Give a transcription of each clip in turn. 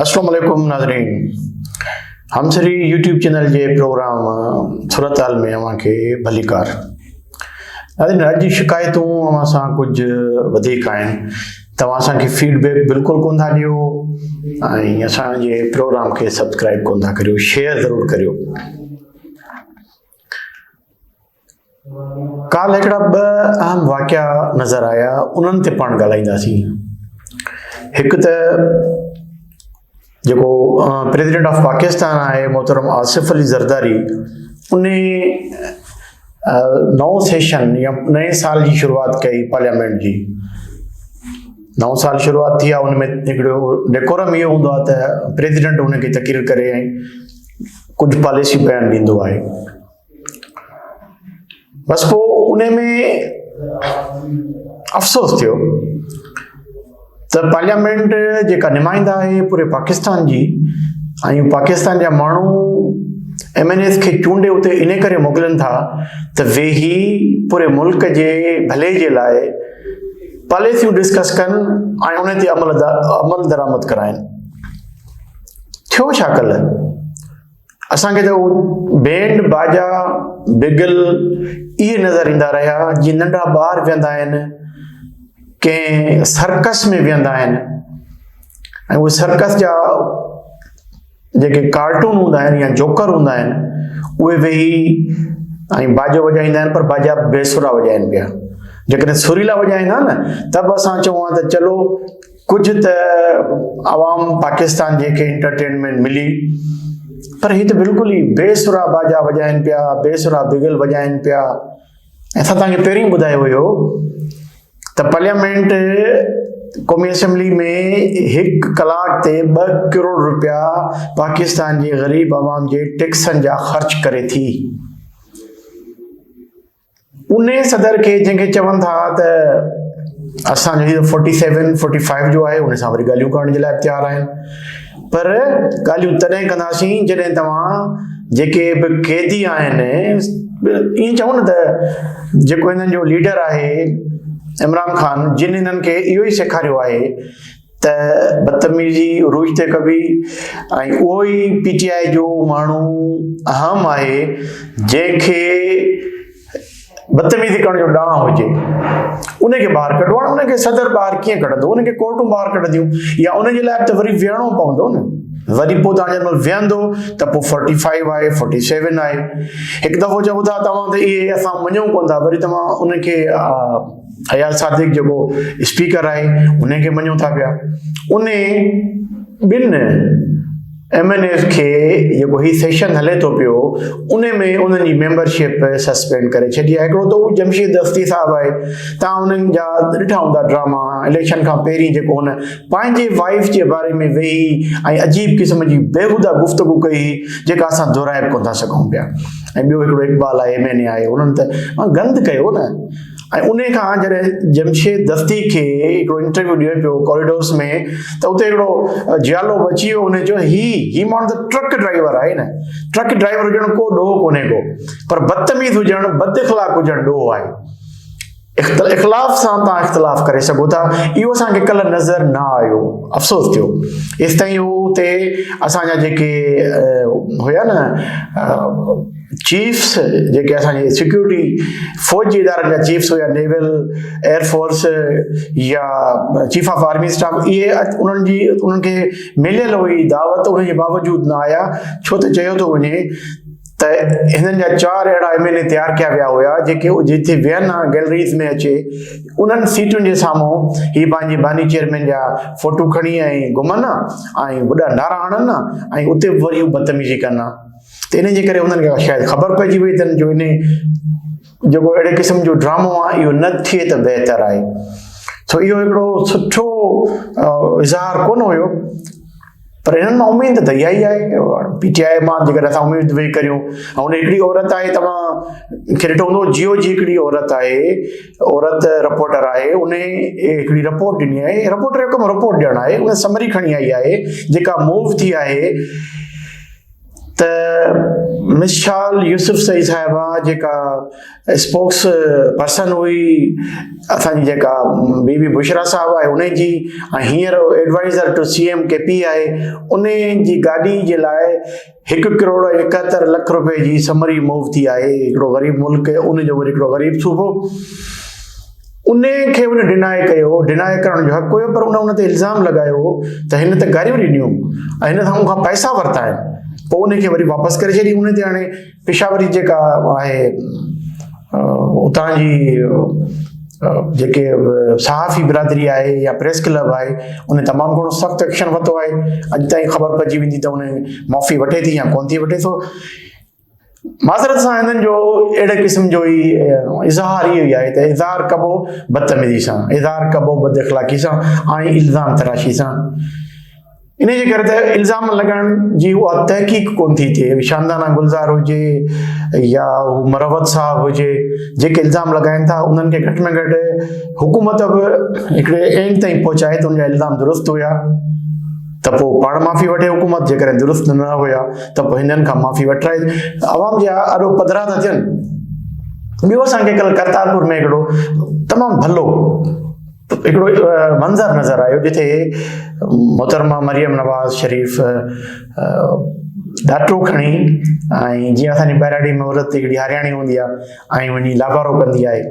अस्सलाम वालेकुम नाज़रीन। हम सरी यूट्यूब चैनल जे प्रोग्राम सूरत हाल में अवां खे भलीकार। नाज़रीन, अॼु जी शिकायतूं अवां सां कुझु वधीक आहिनि। तव्हां असांखे फीडबैक बिल्कुलु कोन था ॾियो ऐं असांजे प्रोग्राम खे सब्सक्राइब कोन था करियो, शेयर ज़रूरु करियो। काल्ह हिकिड़ा ॿ अहम वाक़िया नज़र आया, उन्हनि ते पाण ॻाल्हाईंदासीं। हिकु त जेको प्रेसिडेंट ऑफ पाकिस्तान आहे मोहतरम आसिफ अली ज़रदारी, उन नओं सेशन या नए साल जी शुरूआत कई पार्लियामेंट जी। नओं साल शुरूआत थी आहे, उनमें हिकिड़ो डेकोरम इहो हूंदो आहे त प्रेसिडेंट उनखे तक़रीर करे ऐं कुझु पॉलिसी बयान ॾींदो आहे। बसि पोइ उन में अफ़सोस थियो त पार्लियामेंट जेका नुमाइंदा आहे पूरे पाकिस्तान जी, ऐं पाकिस्तान जा माण्हू MNAs खे चूंडे उते इन करे मोकिलनि था त वेही पूरे मुल्क जे भले जे लाइ पॉलिसियूं डिस्कस कनि ऐं उन ते अमल दरामद कराइनि। थियो छा कल्ह? असांखे त बैंड बाजा बिगल इहे नज़र ईंदा रहिया जीअं नंढा ॿार वेंदा आहिनि, कंहिं सर्कस में वेंदा आहिनि, ऐं उहे सर्कस जा जेके कार्टून हूंदा आहिनि या जोकर हूंदा आहिनि, उहे वेही ऐं बाजो वॼाईंदा आहिनि, पर बाजा बेसुरा वॼाइनि पिया। जेकॾहिं सुरीला वॼाईंदा न त बि असां चऊं त चलो कुझु त आवाम पाकिस्तान जेके एंटरटेनमेंट मिली, पर हीअ त बिल्कुलु ई बेसुरा बाजा वॼाइनि पिया, बेसुरा बिगल वॼाइनि पिया। ऐं असां तव्हांखे पहिरीं ॿुधायो हुयो त पार्लियामेंट क़ौमी असेंबली में 1 कलाक ते 2 करोड़ रुपया पाकिस्तान जे ग़रीब आवाम जे टैक्सनि जा ख़र्च करे थी। उन सदर खे जंहिंखे चवनि था त असांजो 47-45 जो आहे, उन सां वरी ॻाल्हियूं करण जे लाइ तयारु आहिनि, पर ॻाल्हियूं तॾहिं कंदासीं जॾहिं तव्हां जेके बि क़ैदी आहिनि, ईअं चऊं न त जेको हिननि जो लीडर आहे इमरान खान, जिन हिननि खे इहो ई सेखारियो आहे त बदतमीज़ी उरूज ते कबी, ऐं उहो ई PTI जो माण्हू अहम आहे जंहिंखे बदतमीज़ी करण जो ॾांहुं हुजे उनखे ॿाहिरि कढो। हाणे उनखे सदर ॿाहिरि कीअं कढंदो? उनखे कोर्टूं ॿाहिरि कढंदियूं, या उनजे लाइ त वरी विहणो पवंदो न। वरी पोइ तव्हां जंहिं महिल विहंदो त पोइ 45 आहे, 47 आहे। हिकु दफ़ो चओ था तव्हां त इहे असां मञूं कोन था, वरी तव्हां उनखे अयाल सादिक जेको स्पीकर आहे उनखे मञूं था पिया। उन ॿिनि MNAs खे जेको ही सेशन हले थो पियो, उन में उन्हनि जी मेंबरशिप सस्पेंड करे छॾी आहे। हिकिड़ो त उहो जमशीद दस्ती साहिबु आहे, तव्हां उन्हनि जा ॾिठा हूंदा ड्रामा, इलेक्शन खां पहिरीं जेको हुन पंहिंजे वाइफ जे बारे में वेही ऐं अजीब क़िस्म जी बेहूदा गुफ़्तगू कई, जेका असां दोहराए कोन था सघूं पिया। ऐं ॿियो हिकिड़ो इक़बाल आहे, MNA आहे, उन्हनि त गंद कयो न। ऐं उन खां जॾहिं जमशेद दस्ती खे हिकिड़ो इंटरव्यू ॾिए पियो कॉरिडोर्स में, त उते हिकिड़ो जियालो अची वियो, हुन चयो ही माण्हू त ट्रक ड्राइवर आहे न। ट्रक ड्राइवर हुजण को ॾोह कोन्हे को, पर बदतमीज़ हुजणु, बद इख़लाक़ हुजणु ॾोह आहे। इख़्लाफ़ सां तव्हां इख़्तिलाफ़ करे सघो था, इहो असांखे कल्ह नज़र न आयो, अफ़सोस थियो। एसि ताईं उते असांजा जेके हुया न चीफ्स, जेके असांजे सिक्योरिटी फ़ौज जे इदारनि जा चीफ्स हुया, नेवल, एयरफोर्स या चीफ ऑफ आर्मी स्टाफ, इहे उन्हनि खे मिलियल हुई दावत, उनजे बावजूद न आया। छो त चयो थो वञे त हिननि जा 4 अहिड़ा MNA तयारु कया विया हुया जेके जिथे वियनि हा गैलरीज़ में अचे, उन्हनि सीटुनि जे साम्हूं ही पंहिंजे बानी चेयरमैन जा फोटू खणी ऐं घुमनि ऐं वॾा नारा हणनि न, ऐं उते वरी बदतमीज़ी कनि। त इन जे करे उन्हनि खे शायदि ख़बर पइजी वई अथनि जो इन जेको अहिड़े क़िस्म जो ड्रामो आहे इहो न थिए त बहितर आहे। सो इहो हिकिड़ो सुठो इज़हार कोन हुयो, पर हिननि मां उमेद त इहा ई आहे। PTI मां जेकर असां उमेद वेही करियूं, ऐं उन हिकिड़ी औरत आहे, तव्हां खे ॾिठो हूंदो, जियो जी हिकिड़ी औरत आहे, औरत रिपोर्टर आहे, उन हिकिड़ी रिपोर्ट ॾिनी आहे। रिपोर्टर जो कमु रिपोर्ट ॾियणु आहे, उन समरी खणी आई आहे जेका मूव थी आहे त मिसाल यूसुफ सई साहिबा जेका स्पोक्स पर्सन हुई असांजी जेका बीबी बुशरा साहब आहे उन जी ऐं हींअर एडवाइज़र टू CM KP आहे उन जी गाॾी जे लाइ 1,71,00,000 रुपए जी समरी मूव थी आहे। हिकिड़ो ग़रीब मुल्क उन जो वरी हिकिड़ो ग़रीब सूबो उन खे उन डिनाए कयो, डिनाए करण जो हक़ हुयो, पर उन ते इल्ज़ाम लॻायो त हिन ते गाॾियूं ॾिनियूं ऐं हिन सां मूंखां पैसा वरिता आहिनि। पोइ उनखे वरी वापसि करे छॾी। उन ते हाणे पेशावरी जेका आहे उतां जी जेके सहाफ़ी बिरादरी आहे या प्रेस क्लब आहे उन तमामु घणो सख़्तु एक्शन वरितो आहे। अॼु ताईं ख़बर पइजी वेंदी त उन माफ़ी वठे थी या कोन थी वठे थो। माज़रत सां हिननि जो अहिड़े क़िस्म जो ई इज़हार इहो ई आहे त इज़हार कबो बदतमीज़ी सां, इज़हार कबो बद इख़लाक़ी सां ऐं इल्ज़ाम तराशी सां। इन जे करे त इल्ज़ाम लॻाइण जी उहा तहक़ीक़ कोन थी थिए। शानदाना गुलज़ार हुजे या मरवत साहब हुजे जेके इल्ज़ाम लॻाइनि था उन्हनि खे घटि में घटि हुकूमत बि हिकिड़े एंड ताईं पहुचाए त उनजा इल्ज़ाम दुरुस्त हुया त पोइ पाण माफ़ी वठे हुकूमत, जेकॾहिं दुरुस्त न हुया त पोइ हिननि खां माफ़ी वठाए। अवाम जा अॾो पधरा था थियनि। ॿियो असांखे कल्ह करतारपुर में हिकिड़ो तमामु भलो हिकिड़ो मंज़र नज़र आयो जिथे मोहतरमा मरियम नवाज़ शरीफ़ ॾाटो खणी ऐं जीअं असांजी बैराडी में औरत हिकिड़ी हरियाणी हूंदी आहे ऐं वञी लाबारो कंदी आहे।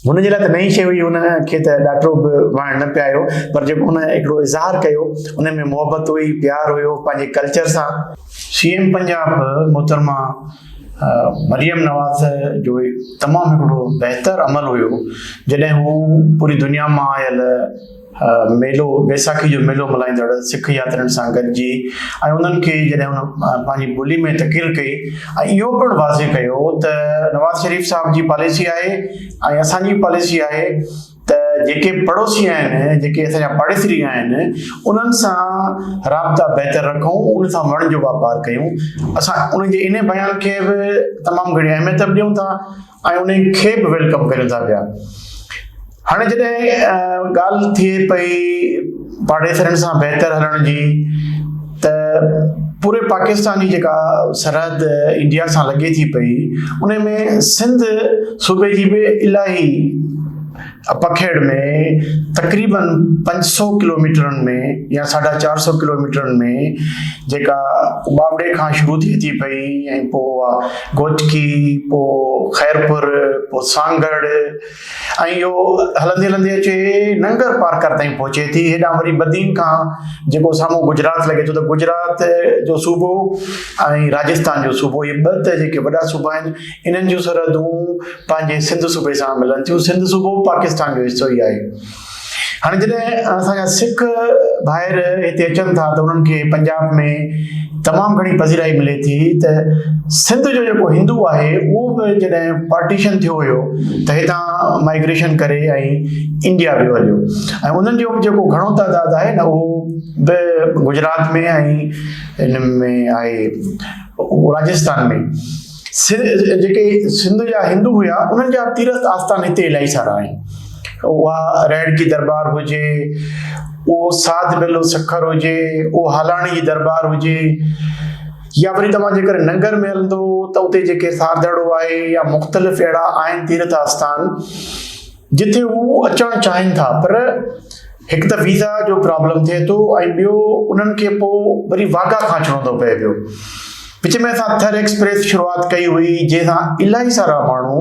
हुनजे लाइ त नई शइ हुई, हुनखे त ॾाढो बि वणण न पियो, पर जेको हुन हिकिड़ो इज़हार कयो उन में मोहबत हुई, प्यार हुयो पंहिंजे कल्चर सां। CM पंजाब मोहतरमा मरियम नवाज़ जो तमामु हिकिड़ो बहितर अमल हुयो जॾहिं हू पूरी दुनिया मां आयल मेलो बैसाखी जो मेलो मल्हाईंदड़ सिख यात्रनि सां गॾिजी ऐं उन्हनि खे जॾहिं हुन पंहिंजी ॿोली में तक़रीर कई ऐं इहो पिणु वाज़े कयो त नवाज़ शरीफ़ साहब जी पॉलिसी आहे ऐं असांजी पॉलिसी आहे त जेके पड़ोसी आहिनि, जेके असांजा पाड़ेसरी आहिनि उन्हनि सां राब्ता बहितर रखूं, उन सां वण जो वापारु कयूं। असां उनजे इन बयान खे बि तमामु घणी अहमियत ॾियूं था ऐं उन खे बि वेलकम कयूं था पिया। हाणे जॾहिं ॻाल्हि थिए पई पाड़ेसरनि सां बहितर हलण जी त पूरे पाकिस्तान जी जेका सरहद इंडिया सां लॻे थी पई उन में सिंध सूबे जी बि इलाही पखेड़ में तक़रीबन 500 किलोमीटरनि में या 450 किलोमीटरनि में जेका बावड़े खां शुरू थिए थी पई ऐं पोइ गोचकी, पोइ खैरपुर, पोइ सांगड़ ऐं इहो हलंदे हलंदे अचे नंगर पारकर ताईं पहुचे थी। हेॾां वरी बदीन खां जेको साम्हूं गुजरात लॻे थो त गुजरात जो सूबो ऐं राजस्थान जो सूबो, इहे ॿ त जेके वॾा सूबा आहिनि इन्हनि जूं सरहदूं पंहिंजे सिंध सूबे सां मिलनि थियूं। सिंध सूबो पाकिस्तान जो हिसो ई आहे। हाणे जॾहिं असांजा सिख ॿाहिरि हिते अचनि था त उन्हनि खे पंजाब में तमामु घणी पज़ीराई मिले थी त सिंध जो जेको हिंदू आहे उहो बि जॾहिं पार्टीशन थियो हुयो त हितां माइग्रेशन करे ऐं इंडिया वियो हलियो ऐं उन्हनि जो जेको घणो तइदाद आहे न उहो बि गुजरात में ऐं हिन में आहे राजस्थान में। जेके सिंध जा हिंदू हुया उन्हनि जा तीर्थ आस्थान हिते इलाही सारा आहिनि। उहा रेड की दरबार हुजे, उहो साध बेलो सखर हुजे, उहो हालाणी जी दरबार हुजे, या वरी तव्हां जेकर नंगर में हलंदो त उते जेके साधड़ो आहे या मुख़्तलिफ़ अहिड़ा आहिनि तीर्थ आस्थान जिथे हू अचणु चाहिनि था, पर हिकु त वीज़ा जो प्रॉब्लम थिए थो ऐं ॿियो उन्हनि खे पोइ वरी वाघा खां अचिणो थो पए पियो। विच में असां थर एक्सप्रेस शुरूआत कई हुई जंहिंसां इलाही सारा माण्हू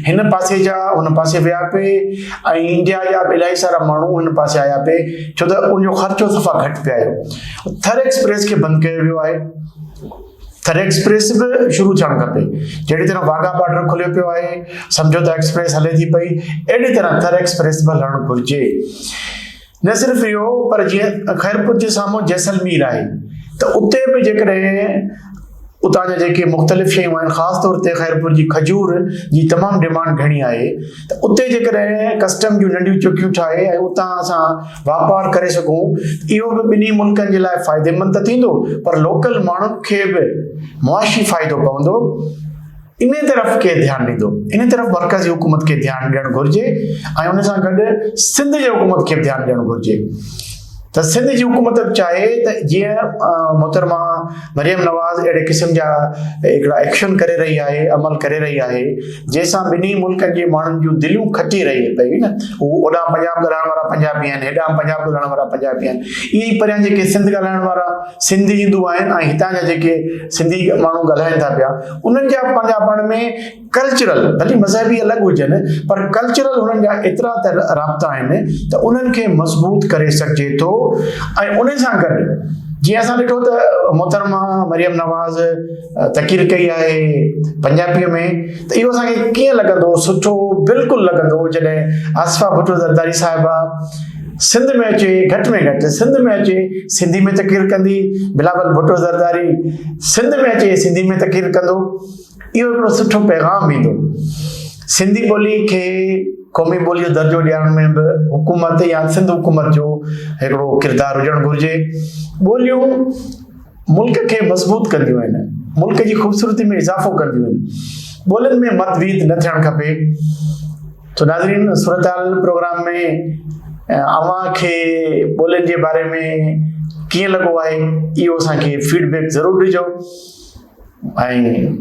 हिन पासे जा हुन पासे विया पिए ऐं इंडिया जा बि इलाही सारा माण्हू हिन पासे आया पिए छो त उनजो ख़र्चो सफ़ा घटि पिए आयो। थर एक्सप्रेस खे बंदि कयो वियो आहे। थर एक्सप्रेस बि शुरू थियणु खपे। जहिड़ी तरह वाघा बॉर्डर खुलियो पियो आहे, समझौता एक्सप्रेस हले थी पई, अहिड़ी तरह थर एक्सप्रेस बि हलणु घुरिजे। न सिर्फ़ु इहो, पर जीअं खैरपुर जे साम्हूं जैसलमेर आहे त उते बि जेकॾहिं उतां जा जेके मुख़्तलिफ़ शयूं आहिनि, ख़ासि तौर ते खैरपुर जी खजूर जी तमामु डिमांड घणी आहे, त उते जेकॾहिं कस्टम जूं नंढियूं चुकियूं ठाहे ऐं उतां असां वापारु करे सघूं, इहो बि ॿिन्ही मुल्कनि जे लाइ फ़ाइदेमंद त थींदो, पर लोकल माण्हुनि खे बि मुआशी फ़ाइदो पवंदो। इन तरफ़ के ध्यानु ॾींदो, इन तरफ़ मर्कज़ी हुकूमत खे ध्यानु ॾियणु घुरिजे ऐं उन सां गॾु सिंध जी हुकूमत खे बि ध्यानु ॾियणु घुरिजे। त सिंध जी हुकूमत बि चाहे त जीअं मोहतरमा मरियम नवाज़ अहिड़े क़िस्म जा हिकिड़ा एक्शन करे रही आहे, अमल करे रही आहे जंहिंसां ॿिन्ही मुल्कनि जे माण्हुनि जूं दिलियूं खटी रही पई न। हू ओॾां पंजाब ॻाल्हाइण वारा पंजाबी आहिनि, हेॾां पंजाब ॻाल्हाइण वारा पंजाबी आहिनि, इहे ई परियां जेके सिंध ॻाल्हाइण वारा सिंधी हिंदू आहिनि ऐं हितां जा जेके सिंधी माण्हू ॻाल्हाइनि था पिया, उन्हनि जा पंहिंजा पाण में कल्चरल, भली मज़हबी अलॻि हुजनि पर कल्चरल हुननि जा एतिरा त राब्ता आहिनि त उन्हनि खे मज़बूत करे सघिजे थो। ऐं उन सां गॾु जीअं असां ॾिठो त मोहतरमा मरियम नवाज़ तक़रीर कई आहे पंजाबीअ में, त इहो असांखे कीअं लॻंदो, सुठो बिल्कुलु लॻंदो जॾहिं आसिफ़ा भुट्टो ज़रदारी साहिबा सिंध में अचे, घटि में घटि सिंध में अचे सिंधी में तक़रीर कंदी, बिलावल भुट्टो ज़रदारी सिंध में अचे सिंधी में तक़रीर कंदो, इहो हिकिड़ो सुठो पैगाम ईंदो। सिंधी ॿोली खे क़ौमी ॿोली जो दर्जो ॾियण में बि हुकूमत या सिंध हुकूमत जो हिकिड़ो किरदारु हुजणु घुरिजे। ॿोलियूं मुल्क खे मज़बूत कंदियूं आहिनि, मुल्क जी ख़ूबसूरती में इज़ाफ़ो कंदियूं आहिनि, ॿोलियुनि में मतभेद न थियणु खपे। तो नाज़रीन, सूरत-हाल प्रोग्राम में अव्हां खे ॿोलियुनि जे बारे में कीअं लॻो आहे इहो असांखे फीडबैक ज़रूरु ॾिजो ऐं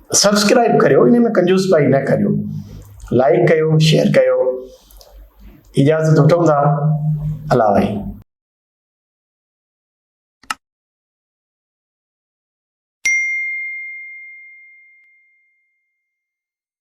सब्सक्राइब करियो, इन में कंजूसपाई न करियो, लाइक कयो, शेयर कयो। इजाज़त वठूं था, अल्लाह भाई।